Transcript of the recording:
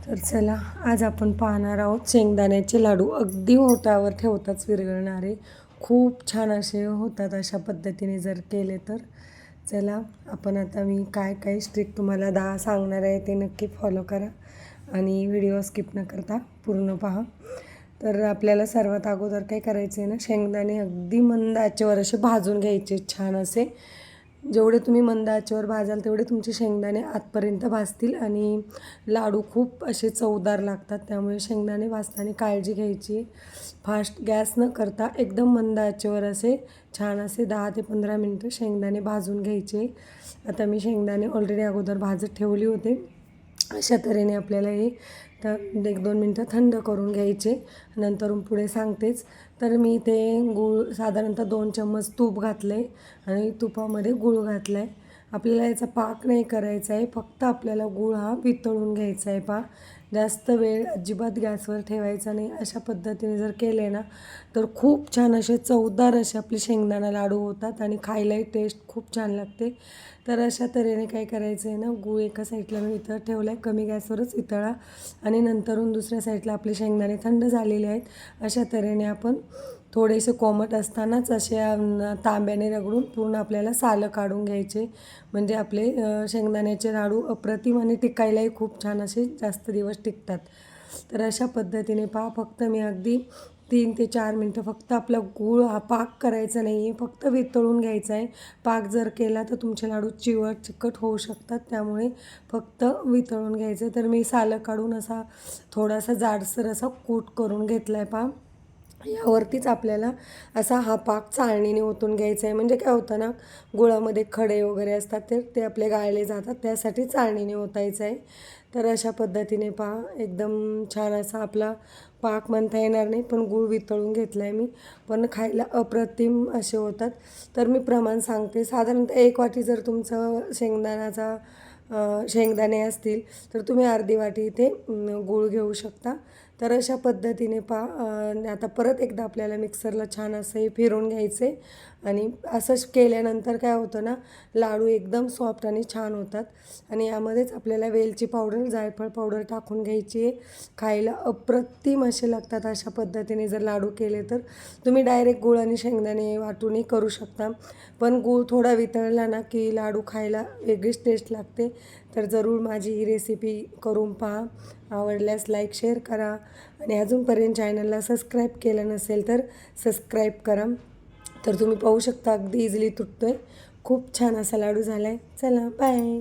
तर चला, आज आपण पाहणार आहोत शेंगदाण्याचे लाडू. अगदी ओठावर ठेवताच विरघळणारे, खूप छान असे होतात अशा पद्धतीने जर केले तर. चला, आपण आता मी काय काय ट्रिक तुम्हाला 10 सांगणार आहे, ते नक्की फॉलो करा आणि व्हिडिओ स्किप न करता पूर्ण पहा. तर आपल्याला सर्वात अगोदर काय करायचं आहे ना, शेंगदाणे अगदी मंद आचेवर असे भाजून घ्यायचे छान असे. जेवढे तुम्ही मंद आचेवर भाजाल तेवढे तुमचे शेंगदाणे आतपर्यंत भाजतील आणि लाडू खूप असे चवदार लागतात. त्यामुळे शेंगदाणे भाजताना काळजी घ्यायची. फास्ट गॅस न करता एकदम मंद आचेवर असे छान असे 10 ते 15 मिनटं शेंगदाणे भाजून घ्यायचे. आता मी शेंगदाणे ऑलरेडी अगोदर भाजत ठेवले होते. अशा तऱ्हेने आपल्याला हे तर 1-2 मिनटं थंड करून घ्यायचे. नंतरून पुढे सांगतेच. तर मी ते गूळ साधारणतः 2 चम्मच तूप घातलं आहे आणि तुपामध्ये गूळ घातला आहे. आपल्याला याचा पाक नाही करायचा आहे, फक्त आपल्याला गूळ हा वितळून घ्यायचा आहे. जास्त वेळ अजिबात गॅसवर ठेवायचा नाही. अशा पद्धतीने जर केले ना तर खूप छान असे चवदार असे आपले शेंगदाणा लाडू होतात आणि खायलाही टेस्ट खूप छान लागते. तर अशा तऱ्हेने काय करायचं आहे ना, गूळ एका साईडला मी वितळत ठेवला आहे, कमी गॅसवरच वितळा आणि नंतरून दुसऱ्या साईडला आपले शेंगदाणे थंड झालेले आहेत. अशा तऱ्हेने आपण थोडेसे कोमट असतानाच असे तांब्याने रगडून पूर्ण आपल्याला सालं काढून घ्यायचे. म्हणजे आपले शेंगदाण्याचे लाडू अप्रतिम आणि टिकायलाही खूप छान असे जास्त दिवस टिकतात. तर अशा पद्धतीने फक्त मी अगदी 3 ते 4 मिनटं फक्त आपला गूळ हा पाक करायचा नाही आहे, फक्त वितळून घ्यायचा आहे. पाक जर केला तर तुमचे लाडू चिकट होऊ शकतात. त्यामुळे फक्त वितळून घ्यायचं. तर मी सालं काढून असा थोडासा जाडसर असा कूट करून घेतला आहे. यावरतीच आपल्याला असा हा पाक चाळणीने ओतून घ्यायचा आहे. म्हणजे काय होतं ना, गुळामध्ये खडे वगैरे असतात तर ते आपले गाळले जातात, त्यासाठी चाळणीने ओतायचं आहे. तर अशा पद्धतीने एकदम छान असा आपला पाक म्हणता येणार नाही, पण गूळ वितळून घेतला आहे मी, पण खायला अप्रतिम असे होतात. तर मी प्रमाण सांगते. साधारणतः 1 वाटी जर तुमचं शेंगदाणे असतील तर तुम्ही अर्धी वाटी इथे गूळ घेऊ शकता. तर अशा पद्धतीने आता परत एकदा आपल्याला मिक्सरला छान असं हे फिरवून घ्यायचे आणि असं केल्यानंतर काय होतं ना, लाडू एकदम सॉफ्ट आणि छान होतात. आणि यामध्येच आपल्याला वेलची पावडर, जायफळ पावडर टाकून घ्यायची आहे. खायला अप्रतिम असे लागतात. अशा पद्धतीने जर लाडू केले तर तुम्ही डायरेक्ट गूळ आणि शेंगदाणे वाटूनही करू शकता, पण गूळ थोडा वितळला ना की लाडू खायला वेगळीच टेस्ट लागते. तर जरूर माझी ही रेसिपी करून पहा. आवडल्यास लाईक शेअर करा आणि अजूनपर्यंत चॅनलला सबस्क्राईब केलं नसेल तर सबस्क्राईब करा. तर तुम्ही पाहू शकता अगदी इझिली तुटतो आहे. खूप छान असा लाडू झाला आहे. चला, बाय.